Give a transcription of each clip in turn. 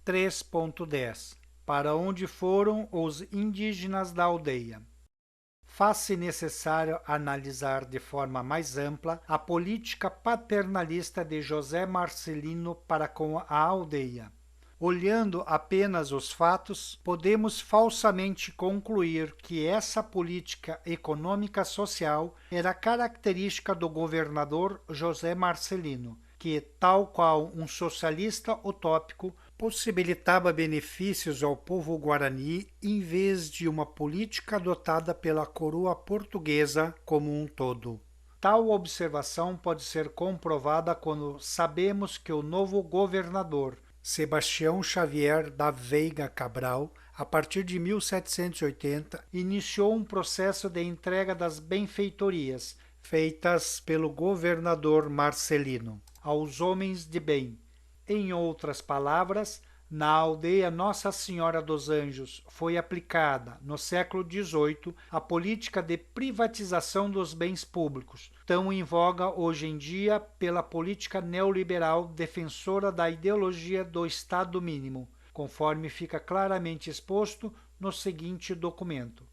3.10 Para onde foram os indígenas da aldeia? Faz-se necessário analisar de forma mais ampla a política paternalista de José Marcelino para com a aldeia. Olhando apenas os fatos, podemos falsamente concluir que essa política econômica social era característica do governador José Marcelino, que, tal qual um socialista utópico, possibilitava benefícios ao povo guarani em vez de uma política adotada pela coroa portuguesa como um todo. Tal observação pode ser comprovada quando sabemos que o novo governador, Sebastião Xavier da Veiga Cabral, a partir de 1780, iniciou um processo de entrega das benfeitorias feitas pelo governador Marcelino aos homens de bem. Em outras palavras, na aldeia Nossa Senhora dos Anjos foi aplicada, no século XVIII, a política de privatização dos bens públicos, tão em voga hoje em dia pela política neoliberal defensora da ideologia do Estado mínimo, conforme fica claramente exposto no seguinte documento.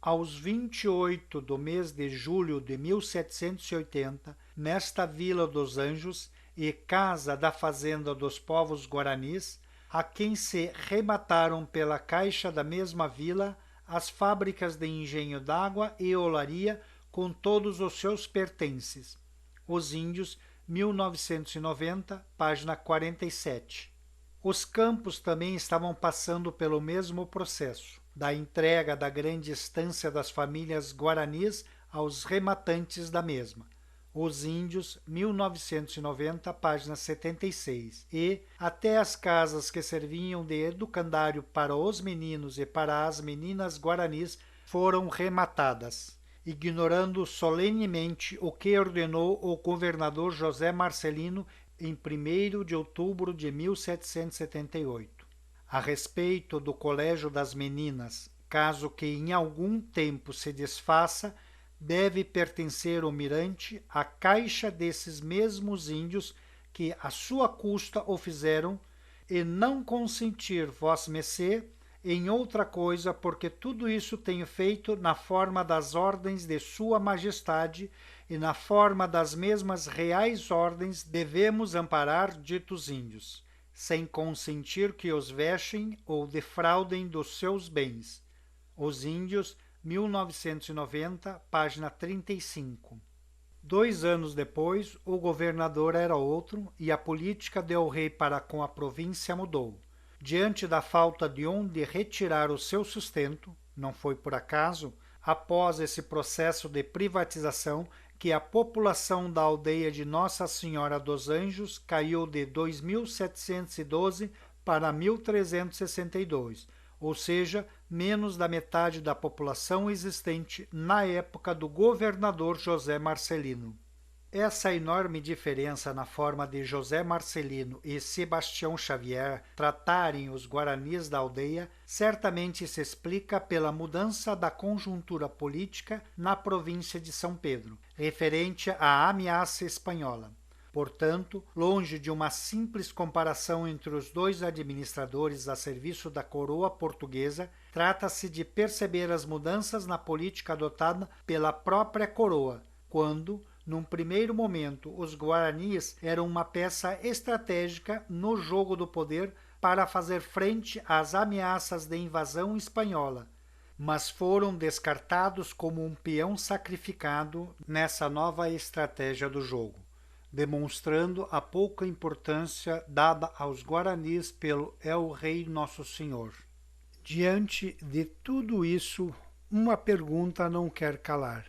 Aos 28 do mês de julho de 1780, nesta Vila dos Anjos e casa da fazenda dos povos guaranis, a quem se remataram pela caixa da mesma vila as fábricas de engenho d'água e olaria com todos os seus pertences. Os Índios, 1990, página 47. Os campos também estavam passando pelo mesmo processo, da entrega da grande estância das famílias guaranis aos rematantes da mesma. Os Índios, 1990, página 76. E até as casas que serviam de educandário para os meninos e para as meninas guaranis foram rematadas, ignorando solenemente o que ordenou o governador José Marcelino em 1º de outubro de 1778. A respeito do Colégio das Meninas, caso que em algum tempo se desfaça, deve pertencer o mirante à caixa desses mesmos índios que a sua custa o fizeram, e não consentir vosmecê em outra coisa, porque tudo isso tenho feito na forma das ordens de sua majestade, e na forma das mesmas reais ordens devemos amparar ditos índios, sem consentir que os vexem ou defraudem dos seus bens. Os Índios, 1990, página 35. 2 anos depois, o governador era outro e a política del rei para com a província mudou. Diante da falta de onde retirar o seu sustento, não foi por acaso, após esse processo de privatização, que a população da aldeia de Nossa Senhora dos Anjos caiu de 2.712 para 1.362, ou seja, menos da metade da população existente na época do governador José Marcelino. Essa enorme diferença na forma de José Marcelino e Sebastião Xavier tratarem os guaranis da aldeia certamente se explica pela mudança da conjuntura política na província de São Pedro, referente à ameaça espanhola. Portanto, longe de uma simples comparação entre os dois administradores a serviço da coroa portuguesa, trata-se de perceber as mudanças na política adotada pela própria coroa, quando, num primeiro momento, os guaranis eram uma peça estratégica no jogo do poder para fazer frente às ameaças de invasão espanhola, mas foram descartados como um peão sacrificado nessa nova estratégia do jogo, demonstrando a pouca importância dada aos guaranis pelo El-Rei Nosso Senhor. Diante de tudo isso, uma pergunta não quer calar: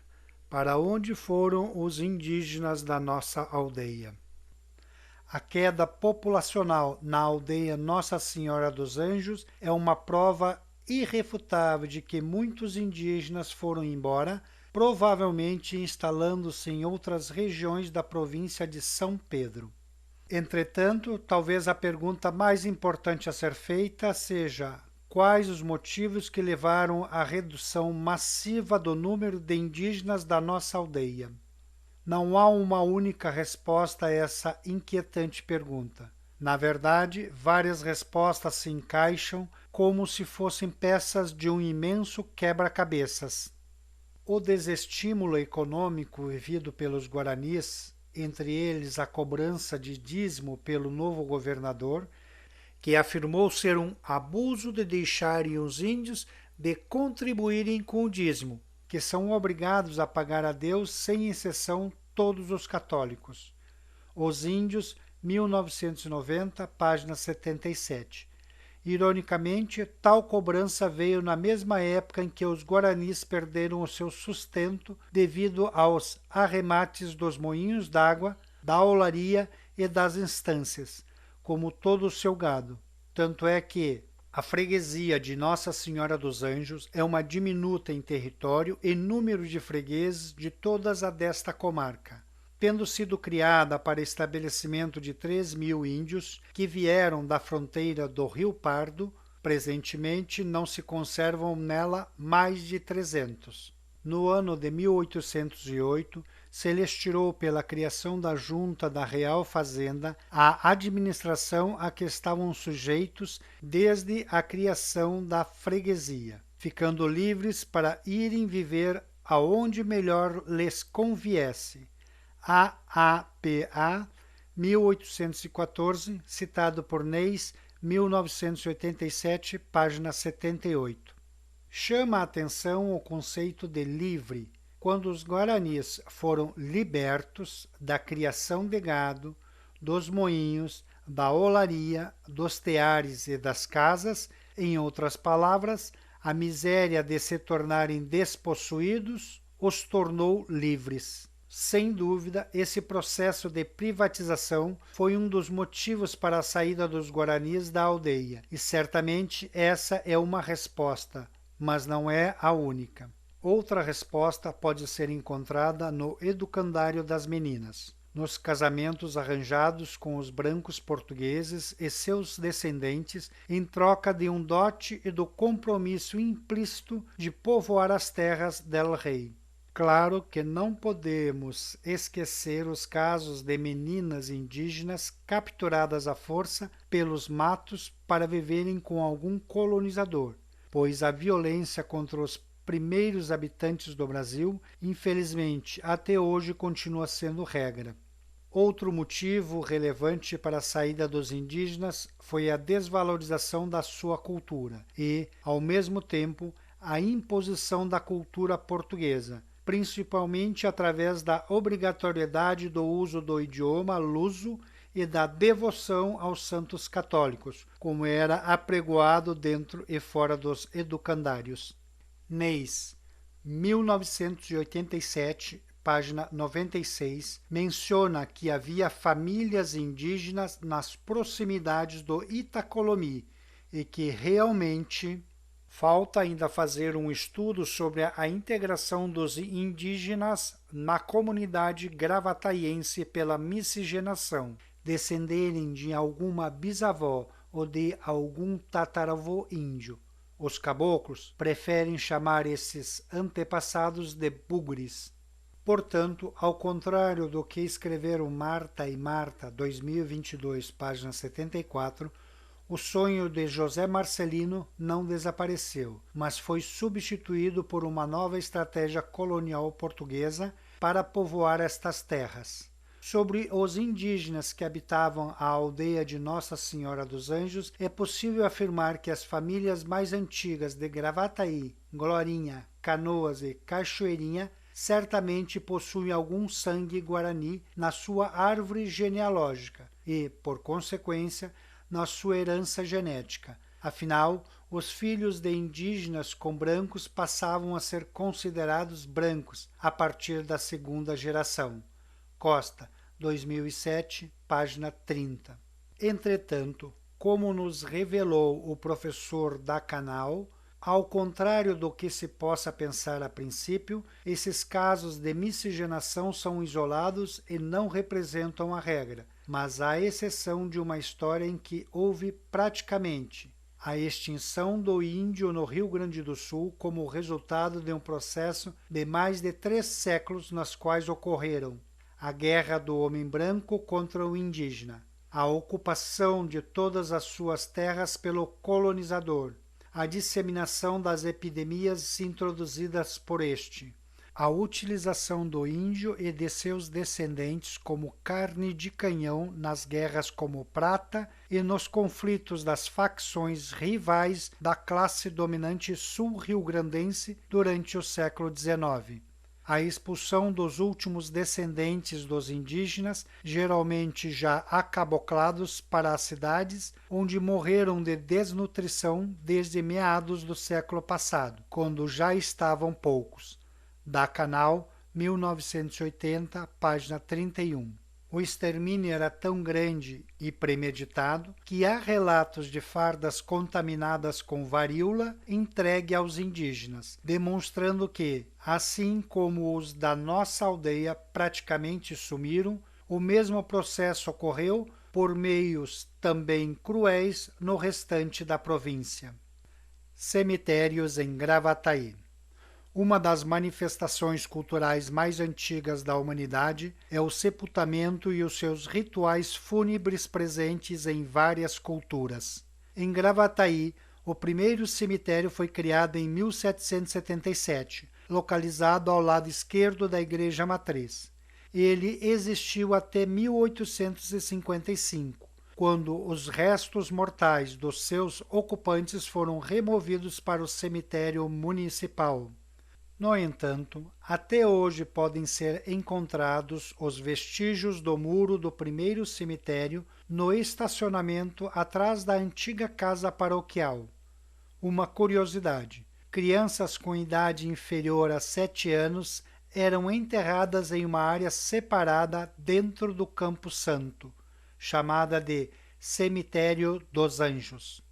para onde foram os indígenas da nossa aldeia? A queda populacional na aldeia Nossa Senhora dos Anjos é uma prova irrefutável de que muitos indígenas foram embora, provavelmente instalando-se em outras regiões da província de São Pedro. Entretanto, talvez a pergunta mais importante a ser feita seja: quais os motivos que levaram à redução massiva do número de indígenas da nossa aldeia? Não há uma única resposta a essa inquietante pergunta. Na verdade, várias respostas se encaixam como se fossem peças de um imenso quebra-cabeças. O desestímulo econômico vivido pelos guaranis, entre eles a cobrança de dízimo pelo novo governador, que afirmou ser um abuso de deixarem os índios de contribuírem com o dízimo, que são obrigados a pagar a Deus sem exceção todos os católicos. Os Índios, 1990, página 77. Ironicamente, tal cobrança veio na mesma época em que os guaranis perderam o seu sustento devido aos arremates dos moinhos d'água, da olaria e das estâncias, como todo o seu gado. Tanto é que a freguesia de Nossa Senhora dos Anjos é uma diminuta em território e número de fregueses de todas a desta comarca, tendo sido criada para estabelecimento de 3.000 índios que vieram da fronteira do Rio Pardo. Presentemente não se conservam nela mais de 300. No ano de 1808, se lhes tirou pela criação da Junta da Real Fazenda a administração a que estavam sujeitos desde a criação da freguesia, ficando livres para irem viver aonde melhor lhes conviesse. AAPA 1814, citado por Neis, 1987, página 78. Chama a atenção o conceito de livre. Quando os guaranis foram libertos da criação de gado, dos moinhos, da olaria, dos teares e das casas, em outras palavras, a miséria de se tornarem despossuídos os tornou livres. Sem dúvida, esse processo de privatização foi um dos motivos para a saída dos guaranis da aldeia, e certamente essa é uma resposta, mas não é a única. Outra resposta pode ser encontrada no educandário das meninas, nos casamentos arranjados com os brancos portugueses e seus descendentes em troca de um dote e do compromisso implícito de povoar as terras del rei. Claro que não podemos esquecer os casos de meninas indígenas capturadas à força pelos matos para viverem com algum colonizador, pois a violência contra os primeiros habitantes do Brasil, infelizmente, até hoje continua sendo regra. Outro motivo relevante para a saída dos indígenas foi a desvalorização da sua cultura e, ao mesmo tempo, a imposição da cultura portuguesa, principalmente através da obrigatoriedade do uso do idioma luso e da devoção aos santos católicos, como era apregoado dentro e fora dos educandários. Neis, 1987, página 96, menciona que havia famílias indígenas nas proximidades do Itacolomi e que realmente falta ainda fazer um estudo sobre a integração dos indígenas na comunidade gravataiense pela miscigenação, descenderem de alguma bisavó ou de algum tataravô índio. Os caboclos preferem chamar esses antepassados de bugres. Portanto, ao contrário do que escreveram Marta e Marta, 2022, página 74, o sonho de José Marcelino não desapareceu, mas foi substituído por uma nova estratégia colonial portuguesa para povoar estas terras. Sobre os indígenas que habitavam a aldeia de Nossa Senhora dos Anjos, é possível afirmar que as famílias mais antigas de Gravataí, Glorinha, Canoas e Cachoeirinha certamente possuem algum sangue guarani na sua árvore genealógica e, por consequência, na sua herança genética. Afinal, os filhos de indígenas com brancos passavam a ser considerados brancos a partir da segunda geração. Costa, 2007, página 30. Entretanto, como nos revelou o professor da Canal, ao contrário do que se possa pensar a princípio, esses casos de miscigenação são isolados e não representam a regra, mas à exceção de uma história em que houve praticamente a extinção do índio no Rio Grande do Sul como resultado de um processo de mais de 3 séculos nas quais ocorreram a Guerra do Homem Branco contra o Indígena, a ocupação de todas as suas terras pelo colonizador, a disseminação das epidemias introduzidas por este, a utilização do índio e de seus descendentes como carne de canhão nas guerras como prata e nos conflitos das facções rivais da classe dominante sul-riograndense durante o século XIX. A expulsão dos últimos descendentes dos indígenas, geralmente já acaboclados, para as cidades, onde morreram de desnutrição desde meados do século passado, quando já estavam poucos. Da Canal, 1980, página 31. O extermínio era tão grande e premeditado que há relatos de fardas contaminadas com varíola entregue aos indígenas, demonstrando que, assim como os da nossa aldeia praticamente sumiram, o mesmo processo ocorreu por meios também cruéis no restante da província. Cemitérios em Gravataí. Uma das manifestações culturais mais antigas da humanidade é o sepultamento e os seus rituais fúnebres presentes em várias culturas. Em Gravataí, o primeiro cemitério foi criado em 1777, localizado ao lado esquerdo da igreja matriz. Ele existiu até 1855, quando os restos mortais dos seus ocupantes foram removidos para o cemitério municipal. No entanto, até hoje podem ser encontrados os vestígios do muro do primeiro cemitério no estacionamento atrás da antiga casa paroquial. Uma curiosidade: crianças com idade inferior a 7 anos eram enterradas em uma área separada dentro do Campo Santo, chamada de Cemitério dos Anjos.